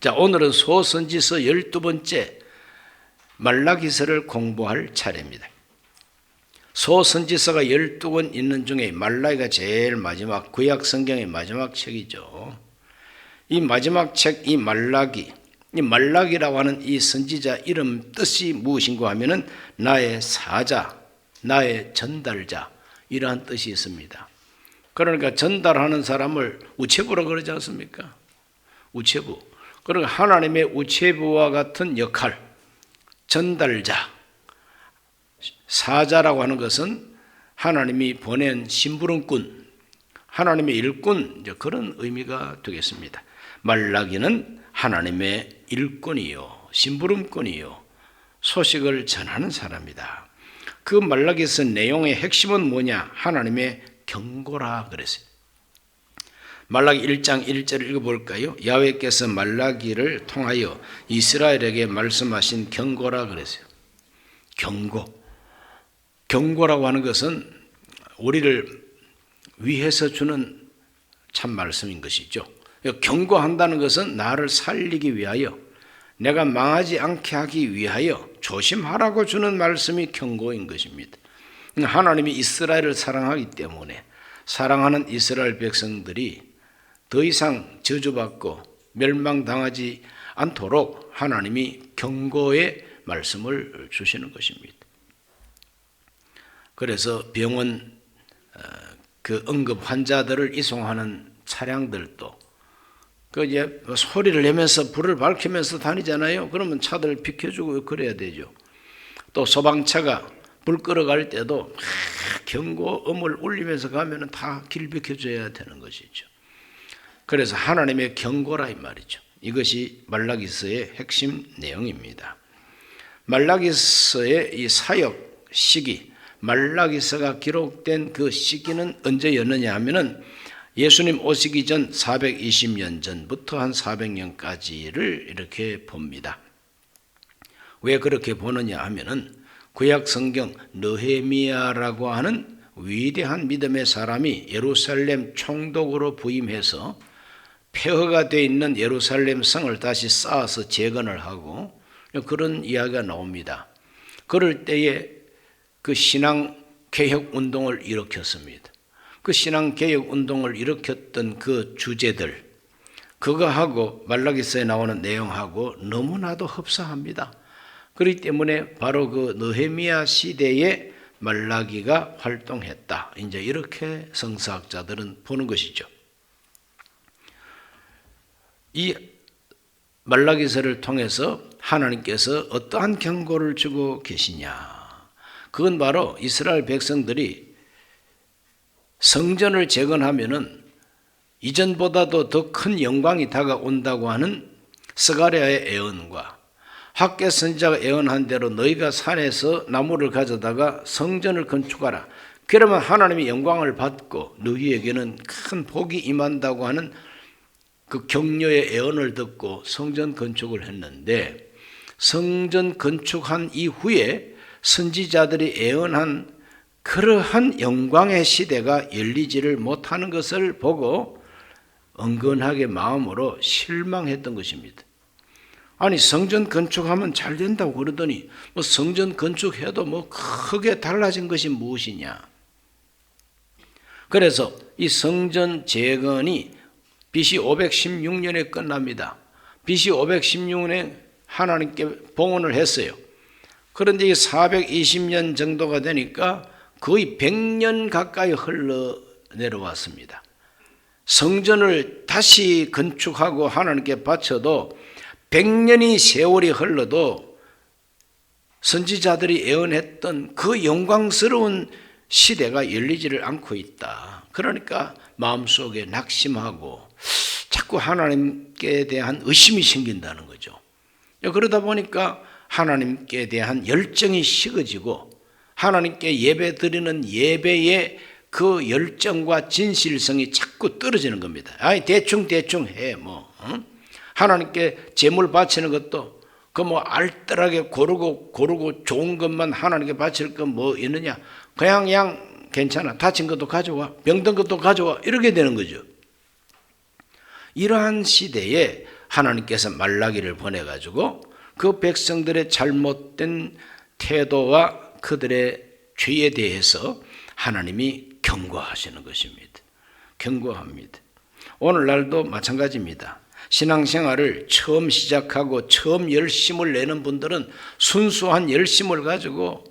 자, 오늘은 소선지서 12번째 말라기서를 공부할 차례입니다. 소선지서가 12권 있는 중에 말라기가 제일 마지막, 구약 성경의 마지막 책이죠. 이 마지막 책, 이 말라기라고 하는 이 선지자 이름 뜻이 무엇인가 하면은 나의 사자, 나의 전달자, 이러한 뜻이 있습니다. 그러니까 전달하는 사람을 우체부라고 그러지 않습니까? 우체부. 그러니까 하나님의 우체부와 같은 역할, 전달자, 사자라고 하는 것은 하나님이 보낸 심부름꾼, 하나님의 일꾼, 그런 의미가 되겠습니다. 말라기는 하나님의 일꾼이요, 심부름꾼이요, 소식을 전하는 사람이다. 그 말라기서 내용의 핵심은 뭐냐? 하나님의 경고라 그랬어요. 말라기 1장 1절을 읽어볼까요? 야훼께서 말라기를 통하여 이스라엘에게 말씀하신 경고라 그랬어요. 경고라고 하는 것은 우리를 위해서 주는 참 말씀인 것이죠. 경고한다는 것은 나를 살리기 위하여, 내가 망하지 않게 하기 위하여 조심하라고 주는 말씀이 경고인 것입니다. 하나님이 이스라엘을 사랑하기 때문에 사랑하는 이스라엘 백성들이 더 이상 저주받고 멸망당하지 않도록 하나님이 경고의 말씀을 주시는 것입니다. 그래서 병원 그 응급 환자들을 이송하는 차량들도 그 이제 소리를 내면서 불을 밝히면서 다니잖아요. 그러면 차들 비켜주고 그래야 되죠. 또 소방차가 불 끌어갈 때도 경고음을 울리면서 가면은 다 길 비켜줘야 되는 것이죠. 그래서 하나님의 경고라 이 말이죠. 이것이 말라기서의 핵심 내용입니다. 말라기서의 이 사역 시기, 말라기서가 기록된 그 시기는 언제였느냐 하면은 예수님 오시기 전 420년 전부터 한 400년까지를 이렇게 봅니다. 왜 그렇게 보느냐 하면은 구약 성경 느헤미야라고 하는 위대한 믿음의 사람이 예루살렘 총독으로 부임해서 폐허가 되어 있는 예루살렘 성을 다시 쌓아서 재건을 하고 그런 이야기가 나옵니다. 그럴 때에 그 신앙개혁 운동을 일으켰습니다. 그 신앙개혁 운동을 일으켰던 그 주제들, 그거하고 말라기서에 나오는 내용하고 너무나도 흡사합니다. 그렇기 때문에 바로 그 느헤미야 시대에 말라기가 활동했다. 이제 이렇게 성서학자들은 보는 것이죠. 이 말라기서를 통해서 하나님께서 어떠한 경고를 주고 계시냐? 그건 바로 이스라엘 백성들이 성전을 재건하면은 이전보다도 더 큰 영광이 다가온다고 하는 스가랴의 예언과 학개 선지자가 예언한 대로 너희가 산에서 나무를 가져다가 성전을 건축하라. 그러면 하나님의 영광을 받고 너희에게는 큰 복이 임한다고 하는 그 격려의 예언을 듣고 성전 건축을 했는데, 성전 건축한 이후에 선지자들이 예언한 그러한 영광의 시대가 열리지를 못하는 것을 보고 은근하게 마음으로 실망했던 것입니다. 아니, 성전 건축하면 잘 된다고 그러더니 뭐 성전 건축해도 뭐 크게 달라진 것이 무엇이냐. 그래서 이 성전 재건이 BC 516년에 끝납니다. BC 516년에 하나님께 봉헌을 했어요. 그런데 이 420년 정도가 되니까 거의 100년 가까이 흘러내려왔습니다. 성전을 다시 건축하고 하나님께 바쳐도 100년이 세월이 흘러도 선지자들이 예언했던 그 영광스러운 시대가 열리지를 않고 있다. 그러니까 마음속에 낙심하고 자꾸 하나님께 대한 의심이 생긴다는 거죠. 그러다 보니까 하나님께 대한 열정이 식어지고 하나님께 예배 드리는 예배의 그 열정과 진실성이 자꾸 떨어지는 겁니다. 아니, 대충 해 뭐. 하나님께 제물 바치는 것도 그 뭐 알뜰하게 고르고 좋은 것만 하나님께 바칠 건 뭐 있느냐? 그냥 괜찮아. 다친 것도 가져와. 병든 것도 가져와. 이렇게 되는 거죠. 이러한 시대에 하나님께서 말라기를 보내가지고 그 백성들의 잘못된 태도와 그들의 죄에 대해서 하나님이 경고하시는 것입니다. 경고합니다. 오늘날도 마찬가지입니다. 신앙생활을 처음 시작하고 처음 열심을 내는 분들은 순수한 열심을 가지고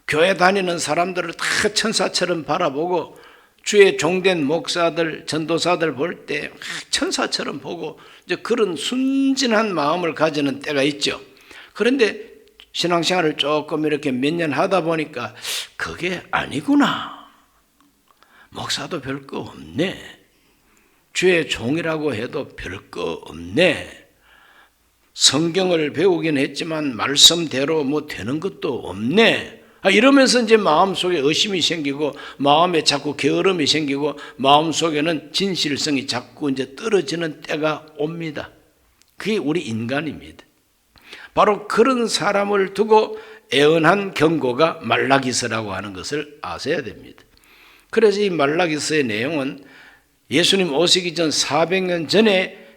교회 다니는 사람들을 다 천사처럼 바라보고 주의 종된 목사들, 전도사들 볼 때 천사처럼 보고 이제 그런 순진한 마음을 가지는 때가 있죠. 그런데 신앙생활을 조금 이렇게 몇 년 하다 보니까 그게 아니구나. 목사도 별거 없네. 주의 종이라고 해도 별거 없네. 성경을 배우긴 했지만 말씀대로 뭐 되는 것도 없네. 이러면서 이제 마음속에 의심이 생기고 마음에 자꾸 게으름이 생기고 마음속에는 진실성이 자꾸 이제 떨어지는 때가 옵니다. 그게 우리 인간입니다. 바로 그런 사람을 두고 애언한 경고가 말라기서라고 하는 것을 아셔야 됩니다. 그래서 이 말라기서의 내용은 예수님 오시기 전 400년 전에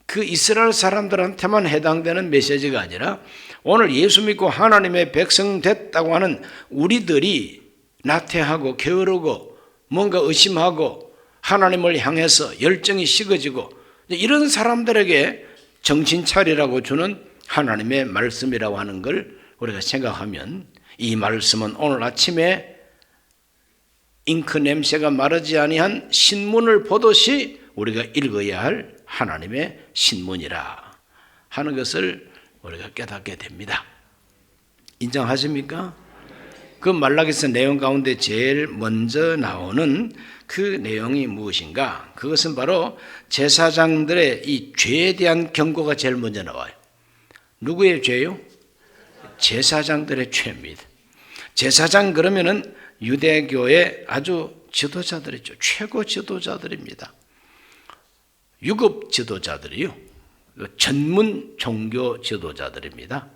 그 이스라엘 사람들한테만 해당되는 메시지가 아니라 오늘 예수 믿고 하나님의 백성 됐다고 하는 우리들이 나태하고 게으르고 뭔가 의심하고 하나님을 향해서 열정이 식어지고 이런 사람들에게 정신 차리라고 주는 하나님의 말씀이라고 하는 걸 우리가 생각하면 이 말씀은 오늘 아침에 잉크 냄새가 마르지 아니한 신문을 보듯이 우리가 읽어야 할 하나님의 신문이라 하는 것을 우리가 깨닫게 됩니다. 인정하십니까? 그 말라기서 내용 가운데 제일 먼저 나오는 그 내용이 무엇인가? 그것은 바로 제사장들의 이 죄에 대한 경고가 제일 먼저 나와요. 누구의 죄요? 제사장들의 죄입니다. 제사장 그러면은 유대교의 아주 지도자들이죠. 최고 지도자들입니다. 유급 지도자들이요. 전문 종교 지도자들입니다.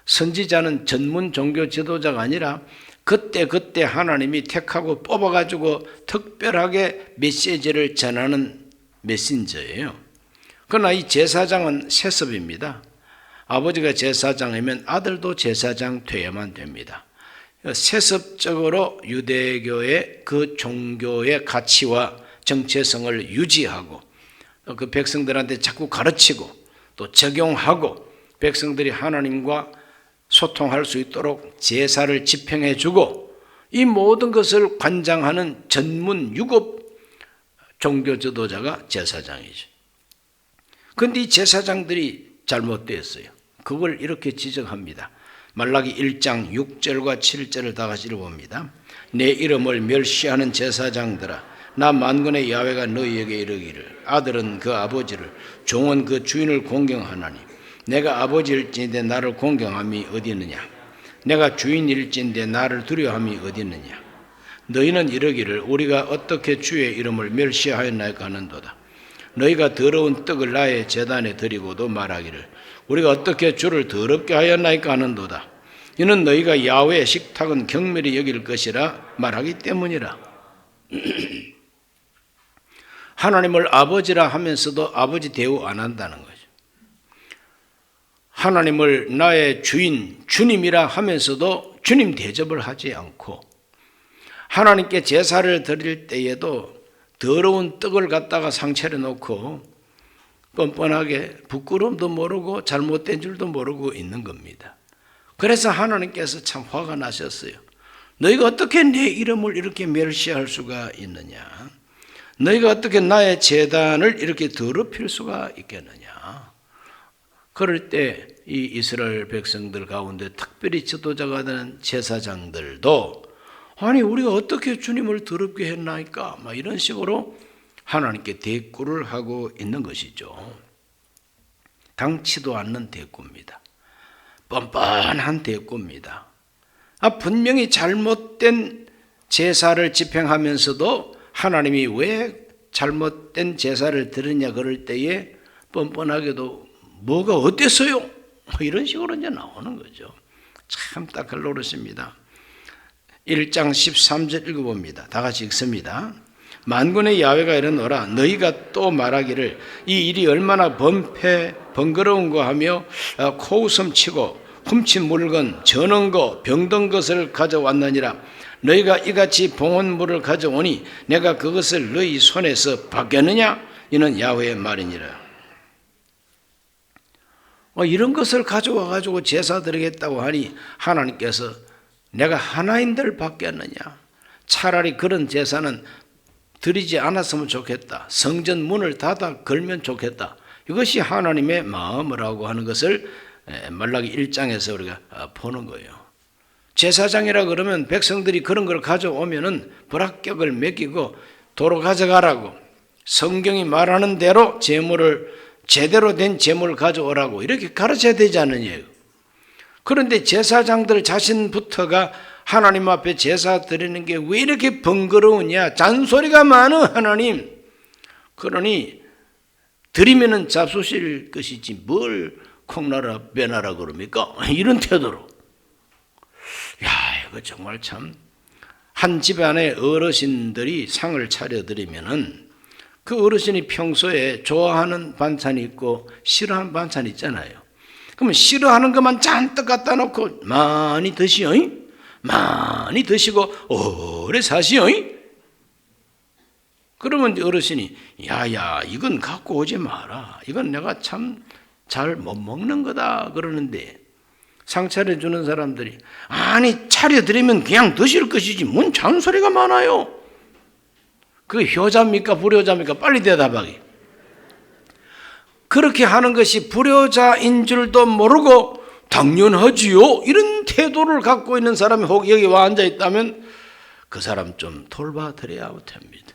선지자는 전문 종교 지도자가 아니라 그때 하나님이 택하고 뽑아가지고 특별하게 메시지를 전하는 메신저예요. 그러나 이 제사장은 세습입니다. 아버지가 제사장이면 아들도 제사장 되어야만 됩니다. 세습적으로 유대교의 그 종교의 가치와 정체성을 유지하고 그 백성들한테 자꾸 가르치고 또 적용하고 백성들이 하나님과 소통할 수 있도록 제사를 집행해 주고 이 모든 것을 관장하는 전문 유급 종교 지도자가 제사장이죠. 그런데 이 제사장들이 잘못되었어요. 그걸 이렇게 지적합니다. 말라기 1장 6절과 7절을 다 같이 읽어봅니다. 내 이름을 멸시하는 제사장들아, 나 만군의 야훼가 너희에게 이르기를 아들은 그 아버지를 종은 그 주인을 공경하나니 내가 아버지일진데 나를 공경함이 어디 있느냐? 내가 주인일진데 나를 두려워함이 어디 있느냐? 너희는 이르기를 우리가 어떻게 주의 이름을 멸시하였나이까 하는도다. 너희가 더러운 떡을 나의 제단에 드리고도 말하기를 우리가 어떻게 주를 더럽게 하였나이까 하는도다. 이는 너희가 야훼의 식탁은 경멸히 여길 것이라 말하기 때문이라. 하나님을 아버지라 하면서도 아버지 대우 안 한다는 거죠. 하나님을 나의 주인, 주님이라 하면서도 주님 대접을 하지 않고 하나님께 제사를 드릴 때에도 더러운 떡을 갖다가 상차려 놓고 뻔뻔하게 부끄러움도 모르고 잘못된 줄도 모르고 있는 겁니다. 그래서 하나님께서 참 화가 나셨어요. 너희가 어떻게 내 이름을 이렇게 멸시할 수가 있느냐? 너희가 어떻게 나의 제단을 이렇게 더럽힐 수가 있겠느냐? 그럴 때 이 이스라엘 백성들 가운데 특별히 지도자가 되는 제사장들도 아니 우리가 어떻게 주님을 더럽게 했나이까? 막 이런 식으로 하나님께 대꾸를 하고 있는 것이죠. 당치도 않는 대꾸입니다. 뻔뻔한 대꾸입니다. 분명히 잘못된 제사를 집행하면서도 하나님이 왜 잘못된 제사를 드리냐 그럴 때에 뻔뻔하게도 뭐가 어땠어요? 이런 식으로 이제 나오는 거죠. 참 딱할 노릇입니다. 1장 13절 읽어봅니다. 다 같이 읽습니다. 만군의 야훼가 이르노라 너희가 또 말하기를 이 일이 얼마나 번거로운고 하며 코웃음 치고 훔친 물건 저는 거 병든 것을 가져왔느니라 너희가 이같이 봉헌 물을 가져오니 내가 그것을 너희 손에서 받겠느냐 이는 야훼의 말이니라. 이런 것을 가져와 가지고 제사 드리겠다고 하니 하나님께서 내가 하나님들 받겠느냐 차라리 그런 제사는 드리지 않았으면 좋겠다. 성전 문을 닫아 걸면 좋겠다. 이것이 하나님의 마음이라고 하는 것을 말라기 1장에서 우리가 보는 거예요. 제사장이라 그러면 백성들이 그런 걸 가져오면은 불합격을 매기고 도로 가져가라고 성경이 말하는 대로 제대로 된 제물을 가져오라고 이렇게 가르쳐야 되지 않느냐요. 그런데 제사장들 자신부터가 하나님 앞에 제사 드리는 게 왜 이렇게 번거로우냐 잔소리가 많아 하나님. 그러니 드리면은 잡수실 것이지 뭘 콩나라 빼나라 그럽니까? 이런 태도로. 야 이거 정말 참 한 집안의 어르신들이 상을 차려드리면은 그 어르신이 평소에 좋아하는 반찬이 있고 싫어하는 반찬이 있잖아요. 그러면 싫어하는 것만 잔뜩 갖다 놓고 많이 드시오. 많이 드시고 오래 사시오. 그러면 어르신이 야야 이건 갖고 오지 마라. 이건 내가 참 잘 못 먹는 거다 그러는데 상 차려주는 사람들이 아니 차려드리면 그냥 드실 것이지 뭔 잔소리가 많아요. 그게 효자입니까 불효자입니까? 빨리 대답하기. 그렇게 하는 것이 불효자인 줄도 모르고 당연하지요 이런 태도를 갖고 있는 사람이 혹 여기 와 앉아 있다면 그 사람 좀 돌봐드려야 됩니다.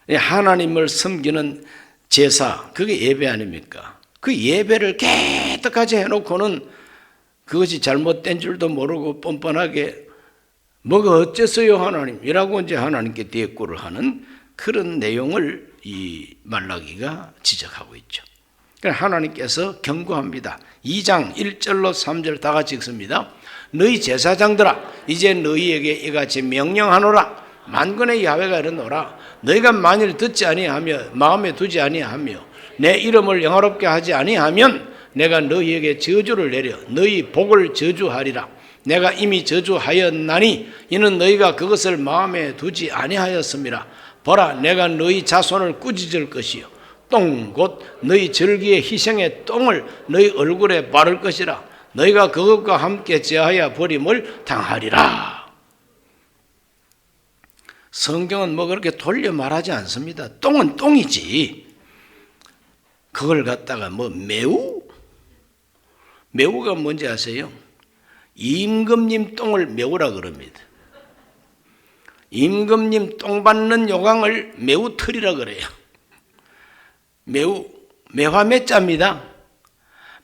하나님을 섬기는 제사 그게 예배 아닙니까? 그 예배를 깨끗하게 해놓고는 그것이 잘못된 줄도 모르고 뻔뻔하게 뭐가 어째서요 하나님이라고 이제 하나님께 대꾸를 하는 그런 내용을 이 말라기가 지적하고 있죠. 그러니까 하나님께서 경고합니다. 2장 1절로 3절 다 같이 읽습니다. 너희 제사장들아 이제 너희에게 이같이 명령하노라 만군의 야훼가 이르노라 너희가 만일 듣지 아니하며 마음에 두지 아니하며 내 이름을 영화롭게 하지 아니하면 내가 너희에게 저주를 내려 너희 복을 저주하리라. 내가 이미 저주하였나니 이는 너희가 그것을 마음에 두지 아니하였음이라. 보라 내가 너희 자손을 꾸짖을 것이요 똥 곧 너희 절기의 희생의 똥을 너희 얼굴에 바를 것이라. 너희가 그것과 함께 제하여 버림을 당하리라. 성경은 뭐 그렇게 돌려 말하지 않습니다. 똥은 똥이지. 그걸 갖다가 뭐 매우가 뭔지 아세요? 임금님 똥을 매우라 그럽니다. 임금님 똥 받는 요강을 매우틀이라 그래요. 매화 몇 자입니다.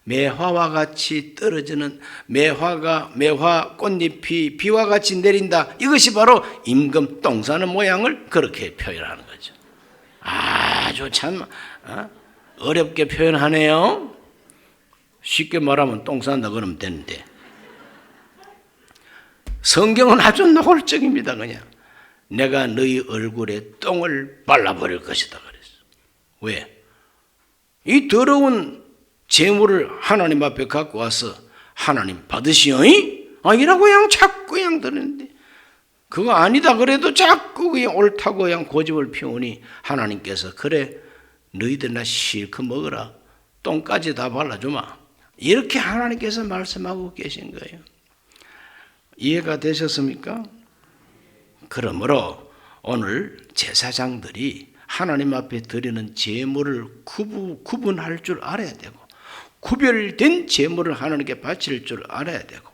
매화와 같이 떨어지는 매화 꽃잎이 비와 같이 내린다. 이것이 바로 임금 똥 싸는 모양을 그렇게 표현하는 거죠. 아주 참 어렵게 표현하네요. 쉽게 말하면 똥 싼다 그러면 되는데 성경은 아주 노골적입니다. 그냥 내가 너희 얼굴에 똥을 발라버릴 것이다 그랬어. 왜? 이 더러운 재물을 하나님 앞에 갖고 와서 하나님 받으시오 이라고 그냥 자꾸 그냥 드는데 그거 아니다 그래도 자꾸 그냥 옳다고 그냥 고집을 피우니 하나님께서 그래 너희들 나 실컷 먹어라 똥까지 다 발라주마 이렇게 하나님께서 말씀하고 계신 거예요. 이해가 되셨습니까? 그러므로 오늘 제사장들이 하나님 앞에 드리는 제물을 구분할 줄 알아야 되고 구별된 제물을 하나님께 바칠 줄 알아야 되고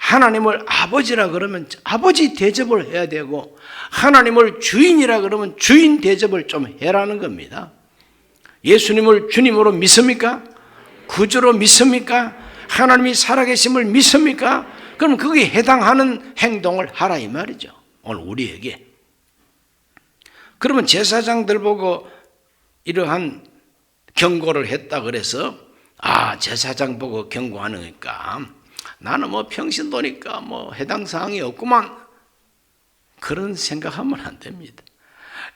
하나님을 아버지라 그러면 아버지 대접을 해야 되고 하나님을 주인이라 그러면 주인 대접을 좀 해라는 겁니다. 예수님을 주님으로 믿습니까? 구주로 믿습니까? 하나님이 살아계심을 믿습니까? 그럼 거기에 해당하는 행동을 하라 이 말이죠. 오늘 우리에게. 그러면 제사장들 보고 이러한 경고를 했다 그래서 제사장 보고 경고하니까 나는 뭐 평신도니까 뭐 해당 사항이 없구만 그런 생각하면 안 됩니다.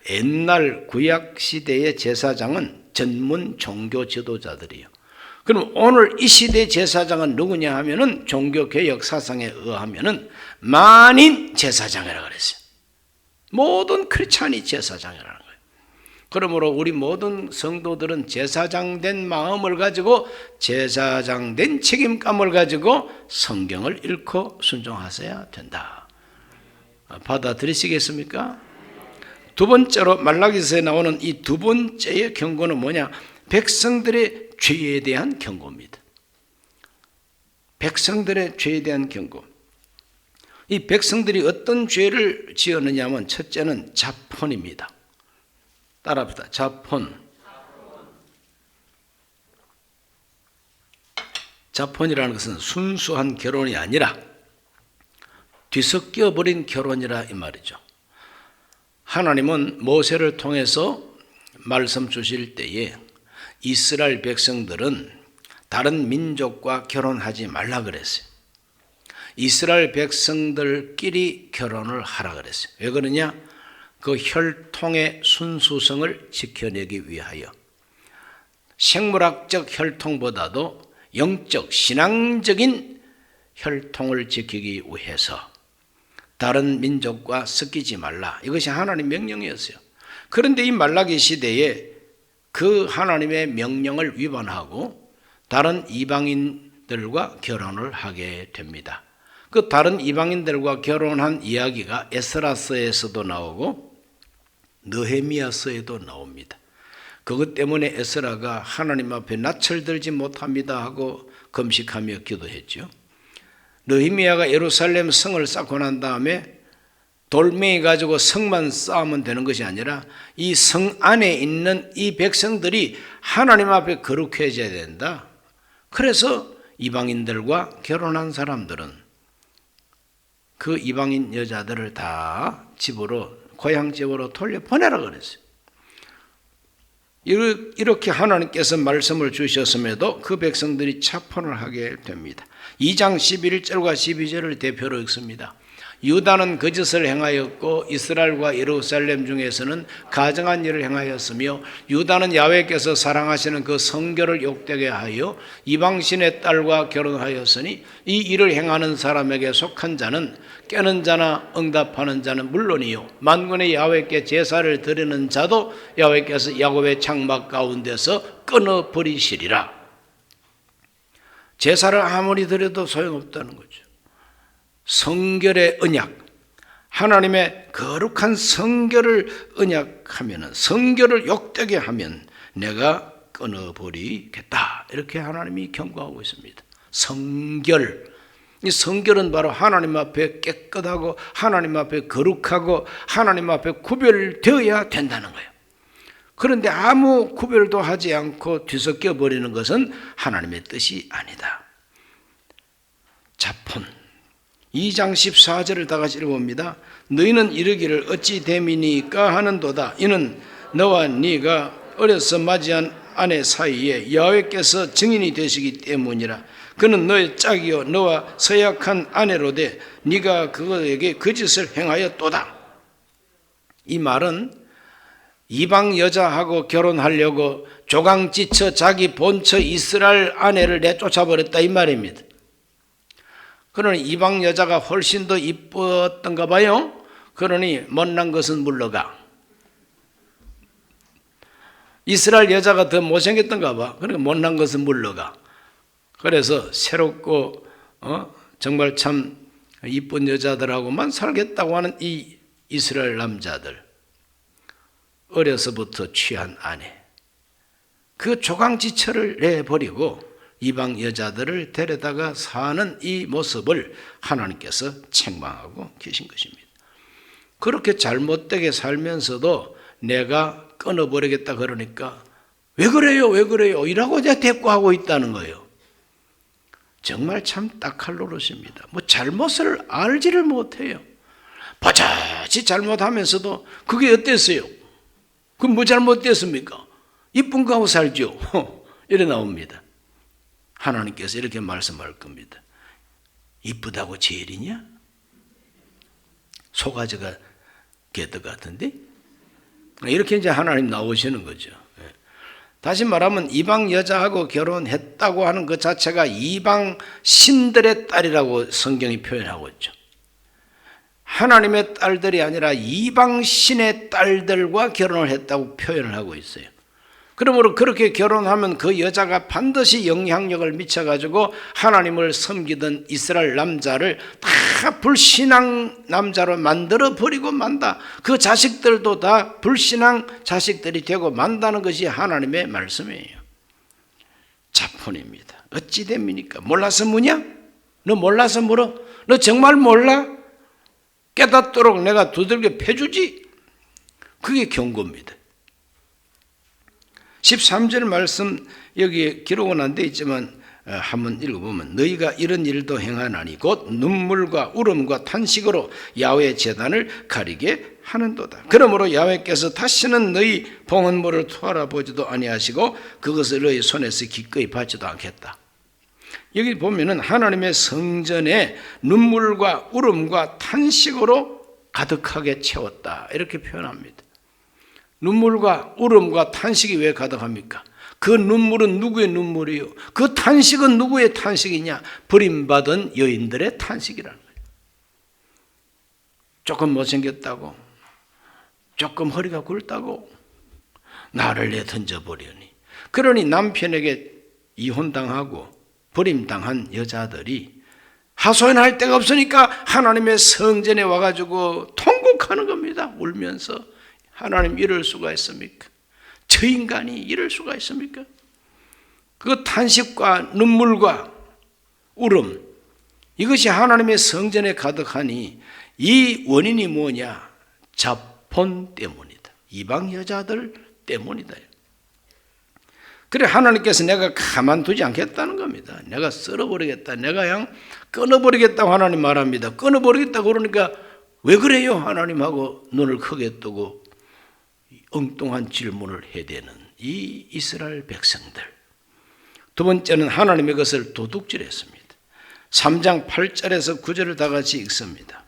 옛날 구약 시대의 제사장은 전문 종교 지도자들이요. 그럼 오늘 이 시대 제사장은 누구냐 하면은 종교개혁 사상에 의하면은 만인 제사장이라고 그랬어요. 모든 크리스찬이 제사장이라는 거예요. 그러므로 우리 모든 성도들은 제사장 된 마음을 가지고 제사장 된 책임감을 가지고 성경을 읽고 순종하셔야 된다. 받아들이시겠습니까? 두 번째로 말라기서에 나오는 이 두 번째의 경고는 뭐냐? 백성들의 죄에 대한 경고입니다. 백성들의 죄에 대한 경고. 이 백성들이 어떤 죄를 지었느냐 하면 첫째는 자폰입니다. 따라합시다. 자폰. 자폰이라는 것은 순수한 결혼이 아니라 뒤섞여 버린 결혼이라 이 말이죠. 하나님은 모세를 통해서 말씀 주실 때에 이스라엘 백성들은 다른 민족과 결혼하지 말라 그랬어요. 이스라엘 백성들끼리 결혼을 하라 그랬어요. 왜 그러냐? 그 혈통의 순수성을 지켜내기 위하여. 생물학적 혈통보다도 영적, 신앙적인 혈통을 지키기 위해서 다른 민족과 섞이지 말라. 이것이 하나님 명령이었어요. 그런데 이 말라기 시대에 그 하나님의 명령을 위반하고 다른 이방인들과 결혼을 하게 됩니다. 그 다른 이방인들과 결혼한 이야기가 에스라서에서도 나오고 느헤미야서에도 나옵니다. 그것 때문에 에스라가 하나님 앞에 낯을 들지 못합니다 하고 금식하며 기도했죠. 느헤미야가 예루살렘 성을 쌓고 난 다음에 돌멩이 가지고 성만 쌓으면 되는 것이 아니라 이 성 안에 있는 이 백성들이 하나님 앞에 거룩해져야 된다. 그래서 이방인들과 결혼한 사람들은 그 이방인 여자들을 다 집으로, 고향 집으로 돌려보내라 그랬어요. 이렇게 하나님께서 말씀을 주셨음에도 그 백성들이 자폰을 하게 됩니다. 2장 11절과 12절을 대표로 읽습니다. 유다는 거짓을 행하였고 이스라엘과 예루살렘 중에서는 가증한 일을 행하였으며 유다는 야훼께서 사랑하시는 그 성결을 욕되게 하여 이방신의 딸과 결혼하였으니 이 일을 행하는 사람에게 속한 자는 깨는 자나 응답하는 자는 물론이요 만군의 야훼께 제사를 드리는 자도 야훼께서 야곱의 장막 가운데서 끊어버리시리라. 제사를 아무리 드려도 소용없다는 거죠. 성결의 언약, 하나님의 거룩한 성결을 언약하면, 성결을 욕되게 하면 내가 끊어버리겠다. 이렇게 하나님이 경고하고 있습니다. 성결. 이 성결은 바로 하나님 앞에 깨끗하고 하나님 앞에 거룩하고 하나님 앞에 구별되어야 된다는 거예요. 그런데 아무 구별도 하지 않고 뒤섞여 버리는 것은 하나님의 뜻이 아니다. 자폰. 2장 14절을 다 같이 읽어봅니다. 너희는 이르기를 어찌 됨이니까 하는도다. 이는 너와 네가 어려서 맞이한 아내 사이에 야훼께서 증인이 되시기 때문이라. 그는 너의 짝이요 너와 서약한 아내로되 네가 그에게 거짓을 행하였도다. 이 말은 이방 여자하고 결혼하려고 조강지처 자기 본처 이스라엘 아내를 내쫓아버렸다 이 말입니다. 그러니 이방 여자가 훨씬 더 이뻤던가 봐요. 그러니 못난 것은 물러가. 이스라엘 여자가 더 못생겼던가 봐. 그러니까 못난 것은 물러가. 그래서 새롭고 정말 참 이쁜 여자들하고만 살겠다고 하는 이 이스라엘 남자들, 어려서부터 취한 아내, 그 조강지처를 내버리고 이방 여자들을 데려다가 사는 이 모습을 하나님께서 책망하고 계신 것입니다. 그렇게 잘못되게 살면서도 내가 끊어버리겠다 그러니까 왜 그래요 왜 그래요 이라고 이제 대꾸하고 있다는 거예요. 정말 참 딱할 노릇입니다. 뭐 잘못을 알지를 못해요. 버젓이 잘못하면서도 그게 어땠어요? 그럼 뭐 잘못됐습니까? 이쁜 거 하고 살죠. 이래 나옵니다. 하나님께서 이렇게 말씀할 겁니다. 이쁘다고 제일이냐? 소가지가 개떡 같은데? 이렇게 이제 하나님 나오시는 거죠. 다시 말하면 이방 여자하고 결혼했다고 하는 것 자체가 이방 신들의 딸이라고 성경이 표현하고 있죠. 하나님의 딸들이 아니라 이방 신의 딸들과 결혼을 했다고 표현을 하고 있어요. 그러므로 그렇게 결혼하면 그 여자가 반드시 영향력을 미쳐가지고 하나님을 섬기던 이스라엘 남자를 다 불신앙 남자로 만들어 버리고 만다. 그 자식들도 다 불신앙 자식들이 되고 만다는 것이 하나님의 말씀이에요. 자폰입니다. 어찌 됩니까? 몰라서 묻냐? 너 몰라서 물어? 너 정말 몰라? 깨닫도록 내가 두들겨 패주지. 그게 경고입니다. 13절 말씀 여기에 기록은 안 돼 있지만 한번 읽어보면 너희가 이런 일도 행하나니 곧 눈물과 울음과 탄식으로 야훼의 제단을 가리게 하는도다. 그러므로 야훼께서 다시는 너희 봉헌물을 투하라 보지도 아니하시고 그것을 너희 손에서 기꺼이 받지도 않겠다. 여기 보면은 하나님의 성전에 눈물과 울음과 탄식으로 가득하게 채웠다 이렇게 표현합니다. 눈물과 울음과 탄식이 왜 가득합니까? 그 눈물은 누구의 눈물이요? 그 탄식은 누구의 탄식이냐? 버림받은 여인들의 탄식이라는 거예요. 조금 못생겼다고, 조금 허리가 굵다고 나를 내 던져버리니. 그러니 남편에게 이혼당하고 버림당한 여자들이 하소연할 데가 없으니까 하나님의 성전에 와가지고 통곡하는 겁니다. 울면서. 하나님 이럴 수가 있습니까? 저 인간이 이럴 수가 있습니까? 그 탄식과 눈물과 울음, 이것이 하나님의 성전에 가득하니 이 원인이 뭐냐? 자폰 때문이다. 이방 여자들 때문이다. 그래 하나님께서 내가 가만두지 않겠다는 겁니다. 내가 썰어버리겠다. 내가 그냥 끊어버리겠다고 하나님 말합니다. 끊어버리겠다고 그러니까 왜 그래요? 하나님하고 눈을 크게 뜨고 엉뚱한 질문을 해대는 이 이스라엘 백성들. 두 번째는 하나님의 것을 도둑질했습니다. 3장 8절에서 9절을 다 같이 읽습니다.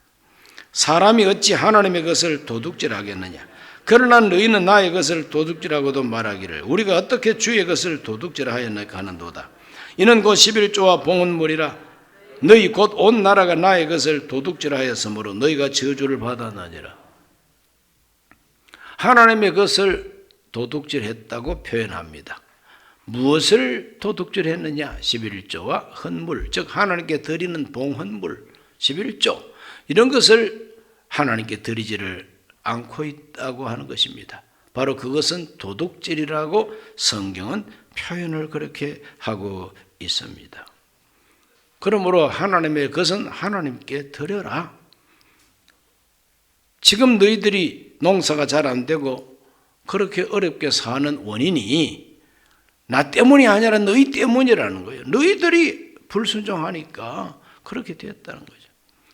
사람이 어찌 하나님의 것을 도둑질하겠느냐? 그러나 너희는 나의 것을 도둑질하고도 말하기를 우리가 어떻게 주의 것을 도둑질하였느냐 하는도다. 이는 곧 11조와 봉헌물이라 너희 곧 온 나라가 나의 것을 도둑질하였으므로 너희가 저주를 받았느니라. 하나님의 것을 도둑질했다고 표현합니다. 무엇을 도둑질했느냐? 11조와 헌물, 즉 하나님께 드리는 봉헌물 11조 이런 것을 하나님께 드리지를 않고 있다고 하는 것입니다. 바로 그것은 도둑질이라고 성경은 표현을 그렇게 하고 있습니다. 그러므로 하나님의 것은 하나님께 드려라. 지금 너희들이 농사가 잘 안 되고 그렇게 어렵게 사는 원인이 나 때문이 아니라 너희 때문이라는 거예요. 너희들이 불순종하니까 그렇게 되었다는 거죠.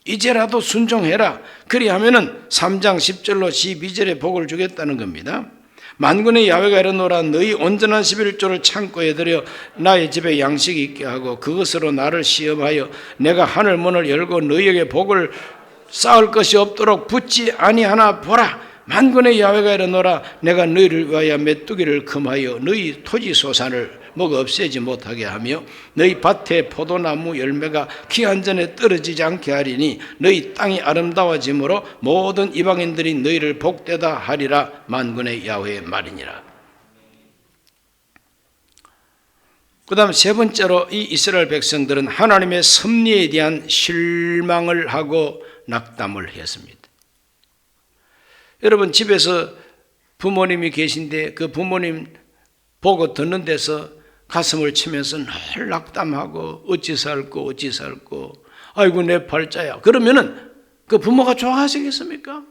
이제라도 순종해라. 그리하면은 3장 10절로 12절에 복을 주겠다는 겁니다. 만군의 야훼가 이르노라 너희 온전한 11조를 창고에 들여 나의 집에 양식이 있게 하고 그것으로 나를 시험하여 내가 하늘 문을 열고 너희에게 복을 쌓을 것이 없도록 붙지 아니하나 보라. 만군의 야훼가 이르노라 내가 너희를 위하여 메뚜기를 금하여 너희 토지 소산을 먹어 없애지 못하게 하며 너희 밭에 포도나무 열매가 기한 전에 떨어지지 않게 하리니 너희 땅이 아름다워짐으로 모든 이방인들이 너희를 복되다 하리라. 만군의 야훼의 말이니라. 그 다음 세 번째로 이 이스라엘 백성들은 하나님의 섭리에 대한 실망을 하고 낙담을 했습니다. 여러분 집에서 부모님이 계신데 그 부모님 보고 듣는 데서 가슴을 치면서 늘 낙담하고 어찌 살고 아이고 내 팔자야. 그러면은 그 부모가 좋아하시겠습니까?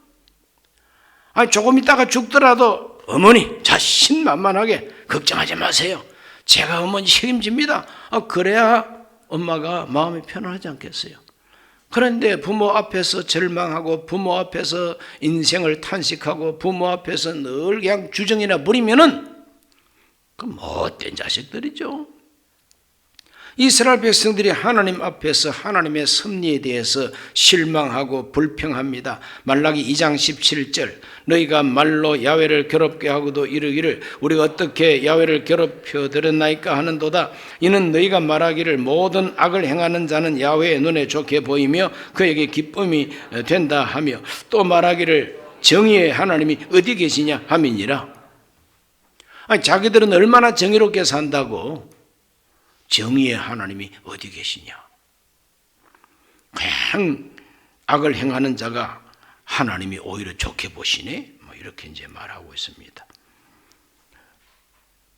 아니 조금 있다가 죽더라도 어머니 자신만만하게 걱정하지 마세요. 제가 어머니 책임집니다. 그래야 엄마가 마음이 편안하지 않겠어요? 그런데 부모 앞에서 절망하고 부모 앞에서 인생을 탄식하고 부모 앞에서 늘 그냥 주정이나 부리면은 그 못된 자식들이죠. 이스라엘 백성들이 하나님 앞에서 하나님의 섭리에 대해서 실망하고 불평합니다. 말라기 2장 17절 너희가 말로 야훼를 괴롭게 하고도 이르기를 우리가 어떻게 야훼를 괴롭혀 드렸나이까 하는도다. 이는 너희가 말하기를 모든 악을 행하는 자는 야훼의 눈에 좋게 보이며 그에게 기쁨이 된다 하며 또 말하기를 정의의 하나님이 어디 계시냐 함이니라. 아니, 자기들은 얼마나 정의롭게 산다고 정의의 하나님이 어디 계시냐. 그냥 악을 행하는 자가 하나님이 오히려 좋게 보시네. 이렇게 이제 말하고 있습니다.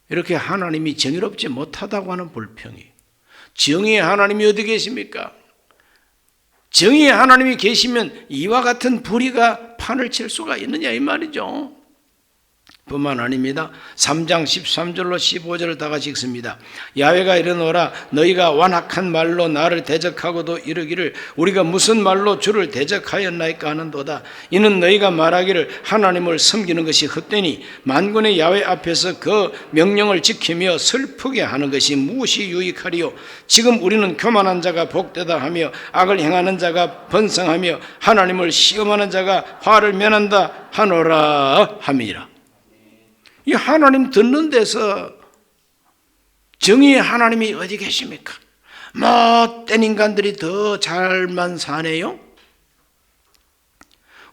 이렇게 하나님이 정의롭지 못하다고 하는 불평이, 정의의 하나님이 어디 계십니까? 정의의 하나님이 계시면 이와 같은 불의가 판을 칠 수가 있느냐 이 말이죠. 뿐만 아닙니다. 3장 13절로 15절을 다 같이 읽습니다. 야훼가 이르노라 너희가 완악한 말로 나를 대적하고도 이르기를 우리가 무슨 말로 주를 대적하였나이까 하는도다. 이는 너희가 말하기를 하나님을 섬기는 것이 헛되니 만군의 야훼 앞에서 그 명령을 지키며 슬프게 하는 것이 무엇이 유익하리요. 지금 우리는 교만한 자가 복되다 하며 악을 행하는 자가 번성하며 하나님을 시험하는 자가 화를 면한다 하노라 함이라. 이 하나님 듣는 데서 정의의 하나님이 어디 계십니까? 못된 인간들이 더 잘만 사네요.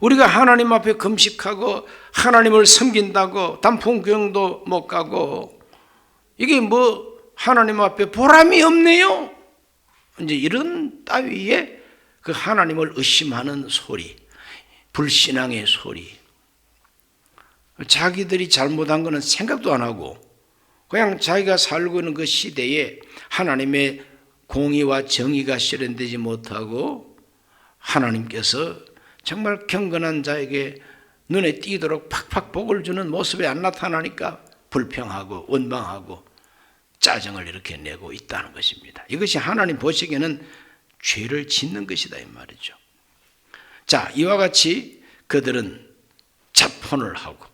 우리가 하나님 앞에 금식하고 하나님을 섬긴다고 단풍교영도 못 가고 이게 하나님 앞에 보람이 없네요. 이제 이런 따위에 그 하나님을 의심하는 소리, 불신앙의 소리, 자기들이 잘못한 것은 생각도 안 하고 그냥 자기가 살고 있는 그 시대에 하나님의 공의와 정의가 실현되지 못하고 하나님께서 정말 경건한 자에게 눈에 띄도록 팍팍 복을 주는 모습이 안 나타나니까 불평하고 원망하고 짜증을 이렇게 내고 있다는 것입니다. 이것이 하나님 보시기에는 죄를 짓는 것이다 이 말이죠. 자, 이와 같이 그들은 자폰을 하고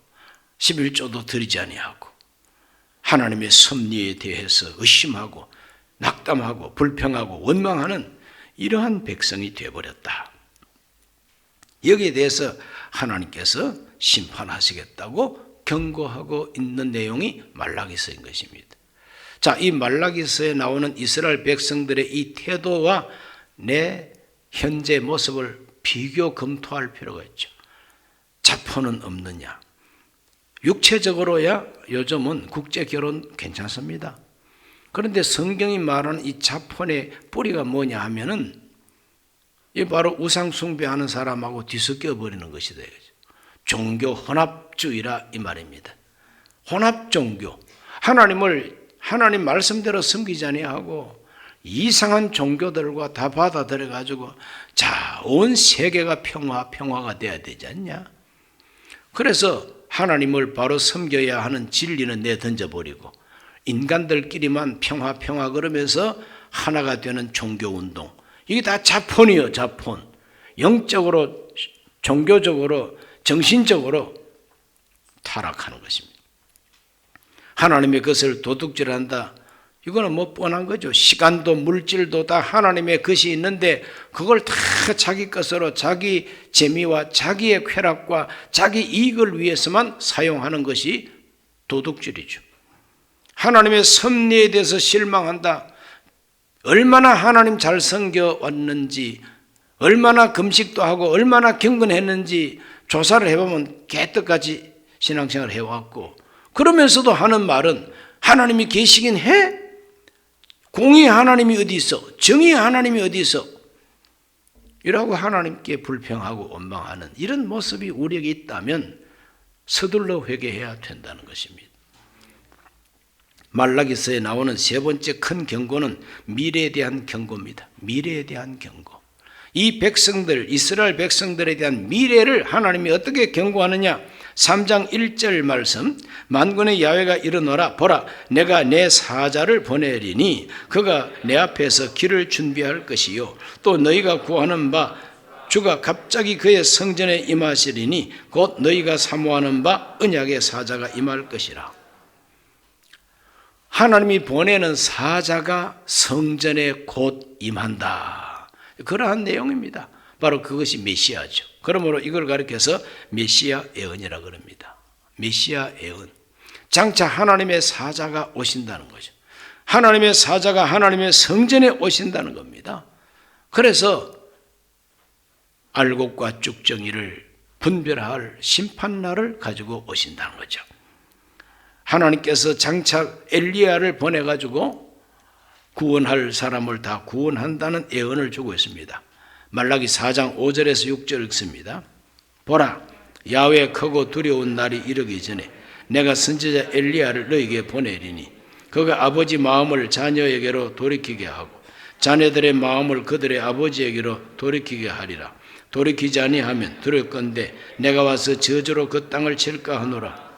11조도 드리지 아니하고 하나님의 섭리에 대해서 의심하고 낙담하고 불평하고 원망하는 이러한 백성이 되어버렸다. 여기에 대해서 하나님께서 심판하시겠다고 경고하고 있는 내용이 말라기서인 것입니다. 자, 이 말라기서에 나오는 이스라엘 백성들의 이 태도와 내 현재 모습을 비교 검토할 필요가 있죠. 자포는 없느냐? 육체적으로야 요즘은 국제결혼 괜찮습니다. 그런데 성경이 말하는 이 자폰의 뿌리가 뭐냐 하면은 이 바로 우상 숭배하는 사람하고 뒤섞여 버리는 것이다. 종교 혼합주의라 이 말입니다. 혼합 종교. 하나님 말씀대로 섬기지 아니하고 이상한 종교들과 다 받아들여 가지고 자, 온 세계가 평화가 돼야 되지 않냐? 그래서 하나님을 바로 섬겨야 하는 진리는 내던져버리고 인간들끼리만 평화 그러면서 하나가 되는 종교운동, 이게 다 자폰이에요. 자폰. 영적으로, 종교적으로, 정신적으로 타락하는 것입니다. 하나님의 것을 도둑질한다, 이거는 뻔한 거죠. 시간도 물질도 다 하나님의 것이 있는데 그걸 다 자기 것으로 자기 재미와 자기의 쾌락과 자기 이익을 위해서만 사용하는 것이 도둑질이죠. 하나님의 섭리에 대해서 실망한다. 얼마나 하나님 잘 섬겨왔는지, 얼마나 금식도 하고 얼마나 경건했는지 조사를 해보면 개떡같이 신앙생활을 해왔고, 그러면서도 하는 말은 하나님이 계시긴 해? 공의의 하나님이 어디 있어? 정의의 하나님이 어디 있어? 이라고 하나님께 불평하고 원망하는 이런 모습이 우리에게 있다면 서둘러 회개해야 된다는 것입니다. 말라기서에 나오는 세 번째 큰 경고는 미래에 대한 경고입니다. 미래에 대한 경고. 이 백성들, 이스라엘 백성들에 대한 미래를 하나님이 어떻게 경고하느냐? 3장 1절 말씀, 만군의 야훼가 이르노라, 보라 내가 내 사자를 보내리니 그가 내 앞에서 길을 준비할 것이요 또 너희가 구하는 바 주가 갑자기 그의 성전에 임하시리니 곧 너희가 사모하는 바 언약의 사자가 임할 것이라. 하나님이 보내는 사자가 성전에 곧 임한다. 그러한 내용입니다. 바로 그것이 메시아죠. 그러므로 이걸 가리켜서 메시아 예언이라 그럽니다. 메시아 예언. 장차 하나님의 사자가 오신다는 거죠. 하나님의 사자가 하나님의 성전에 오신다는 겁니다. 그래서 알곡과 쭉정이를 분별할 심판날을 가지고 오신다는 거죠. 하나님께서 장차 엘리야를 보내가지고 구원할 사람을 다 구원한다는 예언을 주고 있습니다. 말라기 4장 5절에서 6절 읽습니다. 보라, 야훼 크고 두려운 날이 이르기 전에 내가 선지자 엘리야를 너에게 보내리니 그가 아버지 마음을 자녀에게로 돌이키게 하고 자녀들의 마음을 그들의 아버지에게로 돌이키게 하리라. 돌이키지 아니하면 두렵건대 내가 와서 저주로 그 땅을 칠까 하노라.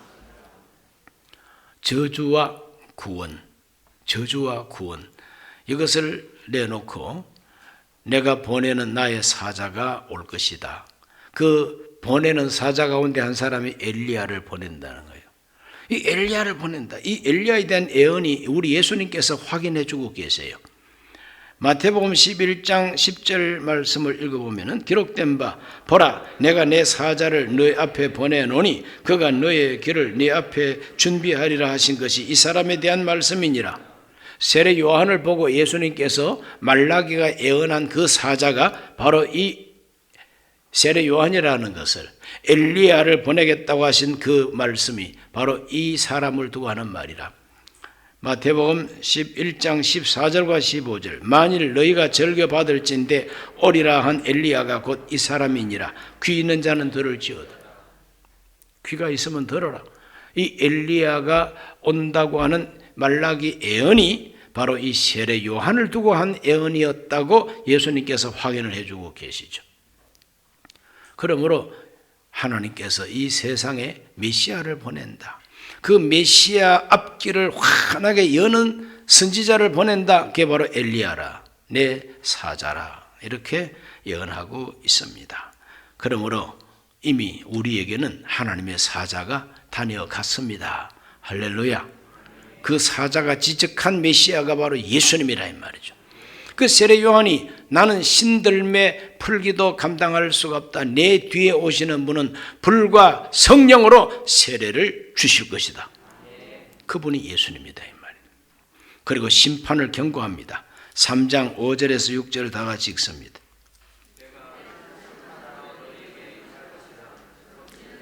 저주와 구원, 저주와 구원, 이것을 내놓고 내가 보내는 나의 사자가 올 것이다. 그 보내는 사자 가운데 한 사람이 엘리야를 보낸다는 거예요. 이 엘리야를 보낸다. 이 엘리야에 대한 예언이 우리 예수님께서 확인해 주고 계세요. 마태복음 11장 10절 말씀을 읽어보면 기록된 바 보라, 내가 내 사자를 너희 앞에 보내노니 그가 너의 길을 네 앞에 준비하리라 하신 것이 이 사람에 대한 말씀이니라. 세례 요한을 보고 예수님께서 말라기가 예언한 그 사자가 바로 이 세례 요한이라는 것을, 엘리야를 보내겠다고 하신 그 말씀이 바로 이 사람을 두고 하는 말이라. 마태복음 11장 14절과 15절 만일 너희가 즐겨받을진대 오리라 한 엘리야가 곧 이 사람이니라. 귀 있는 자는 들을지어다. 귀가 있으면 들어라. 이 엘리야가 온다고 하는 말라기 예언이 바로 이 세례 요한을 두고 한 예언이었다고 예수님께서 확인을 해주고 계시죠. 그러므로 하나님께서 이 세상에 메시아를 보낸다. 그 메시아 앞길을 환하게 여는 선지자를 보낸다. 그게 바로 엘리야라, 내 사자라, 이렇게 예언하고 있습니다. 그러므로 이미 우리에게는 하나님의 사자가 다녀갔습니다. 할렐루야. 그 사자가 지적한 메시아가 바로 예수님이라 이 말이죠. 그 세례 요한이 나는 신들매 풀기도 감당할 수가 없다. 내 뒤에 오시는 분은 불과 성령으로 세례를 주실 것이다. 그분이 예수님이다 이 말이에요. 그리고 심판을 경고합니다. 3장 5절에서 6절을 다 같이 읽습니다.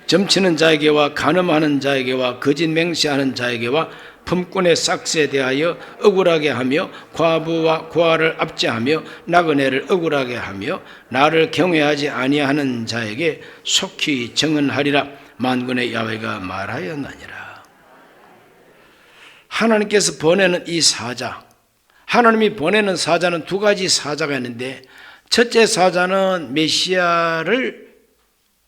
점치는 자에게와 간음하는 자에게와 거짓 맹세하는 자에게와 품꾼의 싹스에 대하여 억울하게 하며 과부와 고아를 압제하며 나그네를 억울하게 하며 나를 경외하지 아니하는 자에게 속히 정언하리라. 만군의 야훼가 말하였나니라. 하나님께서 보내는 이 사자, 하나님이 보내는 사자는 두 가지 사자가 있는데, 첫째 사자는 메시아를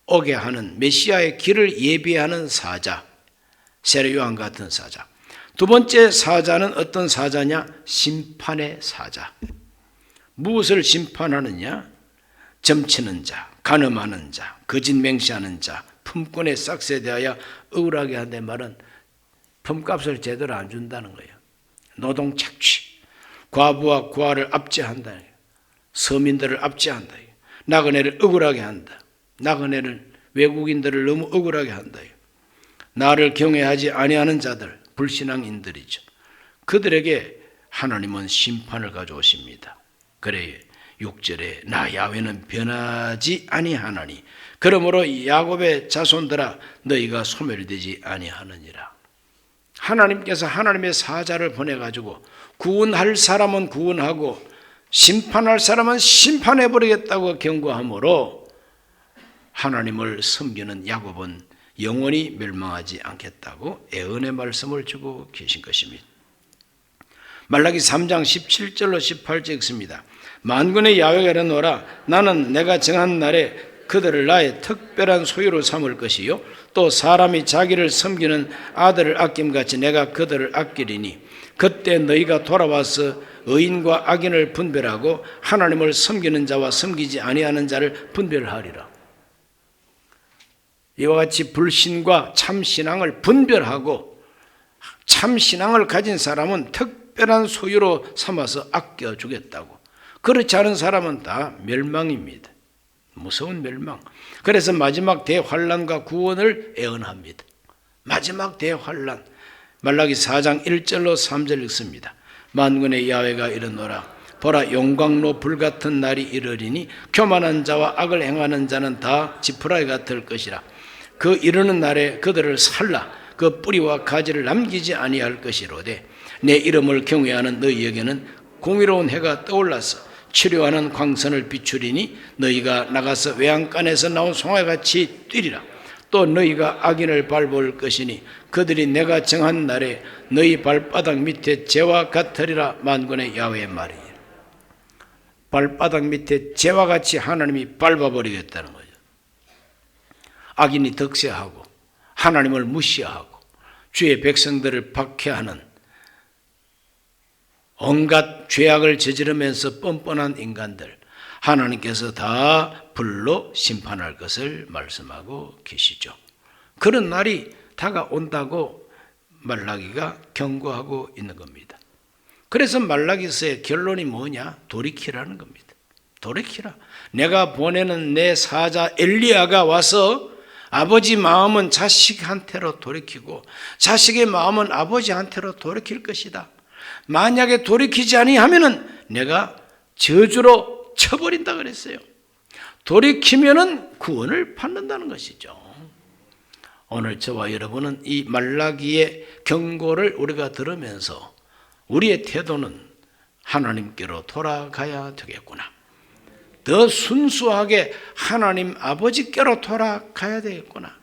오게 하는, 메시아의 길을 예비하는 사자, 세례 요한 같은 사자. 두 번째 사자는 어떤 사자냐? 심판의 사자. 무엇을 심판하느냐? 점치는 자, 간음하는 자, 거짓 맹세하는 자, 품꾼의 싹스에 대하여 억울하게 한다는 말은 품값을 제대로 안 준다는 거예요. 노동 착취, 과부와 고아를 압제한다, 서민들을 압제한다, 나그네를 억울하게 한다, 나그네를, 외국인들을 너무 억울하게 한다, 나를 경외하지 아니하는 자들, 불신앙인들이죠. 그들에게 하나님은 심판을 가져오십니다. 그래 6절에 나 야훼는 변하지 아니하나니 그러므로 야곱의 자손들아 너희가 소멸되지 아니하느니라. 하나님께서 하나님의 사자를 보내가지고 구원할 사람은 구원하고 심판할 사람은 심판해버리겠다고 경고하므로 하나님을 섬기는 야곱은 영원히 멸망하지 않겠다고 예언의 말씀을 주고 계신 것입니다. 말라기 3장 17절로 18절 읽습니다. 만군의 야훼가 이르노라. 나는 내가 정한 날에 그들을 나의 특별한 소유로 삼을 것이요 또 사람이 자기를 섬기는 아들을 아낌같이 내가 그들을 아끼리니 그때 너희가 돌아와서 의인과 악인을 분별하고 하나님을 섬기는 자와 섬기지 아니하는 자를 분별하리라. 이와 같이 불신과 참신앙을 분별하고 참 신앙을 가진 사람은 특별한 소유로 삼아서 아껴주겠다고. 그렇지 않은 사람은 다 멸망입니다. 무서운 멸망. 그래서 마지막 대환란과 구원을 애언합니다. 마지막 대환란. 말라기 4장 1절로 3절 읽습니다. 만군의 야훼가 이르노라. 보라, 용광로 불같은 날이 이르리니 교만한 자와 악을 행하는 자는 다 지푸라기 같을 것이라. 그 이르는 날에 그들을 살라 그 뿌리와 가지를 남기지 아니할 것이로되 내 이름을 경외하는 너희에게는 공의로운 해가 떠올라서 치료하는 광선을 비추리니 너희가 나가서 외양간에서 나온 송아지같이 뛰리라. 또 너희가 악인을 밟을 것이니 그들이 내가 정한 날에 너희 발바닥 밑에 재와 같으리라. 만군의 야훼의 말이에요. 발바닥 밑에 재와 같이 하나님이 밟아버리겠다는 거죠. 악인이 득세하고 하나님을 무시하고 주의 백성들을 박해하는 온갖 죄악을 저지르면서 뻔뻔한 인간들, 하나님께서 다 불로 심판할 것을 말씀하고 계시죠. 그런 날이 다가온다고 말라기가 경고하고 있는 겁니다. 그래서 말라기서의 결론이 뭐냐? 돌이키라는 겁니다. 돌이키라. 내가 보내는 내 사자 엘리야가 와서 아버지 마음은 자식한테로 돌이키고 자식의 마음은 아버지한테로 돌이킬 것이다. 만약에 돌이키지 아니하면은 내가 저주로 쳐버린다 그랬어요. 돌이키면은 구원을 받는다는 것이죠. 오늘 저와 여러분은 이 말라기의 경고를 우리가 들으면서 우리의 태도는 하나님께로 돌아가야 되겠구나. 더 순수하게 하나님 아버지께로 돌아가야 되겠구나.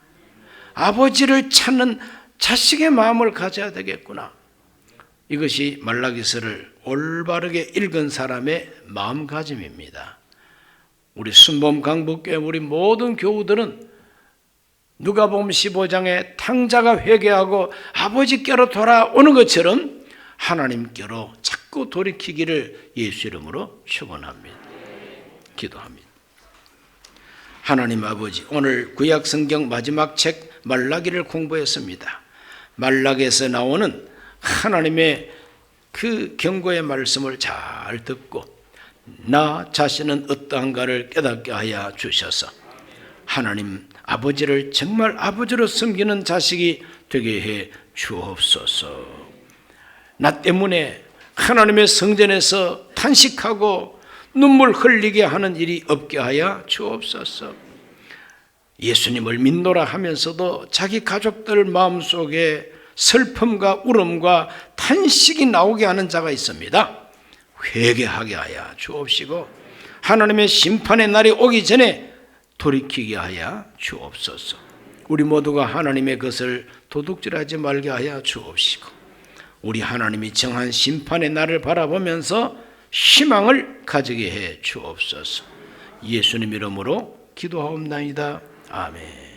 아버지를 찾는 자식의 마음을 가져야 되겠구나. 이것이 말라기서를 올바르게 읽은 사람의 마음가짐입니다. 우리 순범 강북교회 우리 모든 교우들은 누가복음 15장에 탕자가 회개하고 아버지께로 돌아오는 것처럼 하나님께로 자꾸 돌이키기를 예수 이름으로 축원합니다. 기도합니다. 하나님 아버지, 오늘 구약 성경 마지막 책 말라기를 공부했습니다. 말라기에서 나오는 하나님의 그 경고의 말씀을 잘 듣고 나 자신은 어떠한가를 깨닫게 하여 주셔서 하나님 아버지를 정말 아버지로 섬기는 자식이 되게 해 주옵소서. 나 때문에 하나님의 성전에서 탄식하고 눈물 흘리게 하는 일이 없게 하여 주옵소서. 예수님을 믿노라 하면서도 자기 가족들 마음속에 슬픔과 울음과 탄식이 나오게 하는 자가 있습니다. 회개하게 하여 주옵시고 하나님의 심판의 날이 오기 전에 돌이키게 하여 주옵소서. 우리 모두가 하나님의 것을 도둑질하지 말게 하여 주옵시고 우리 하나님이 정한 심판의 날을 바라보면서 희망을 가지게 해 주옵소서. 예수님 이름으로 기도하옵나이다. 아멘.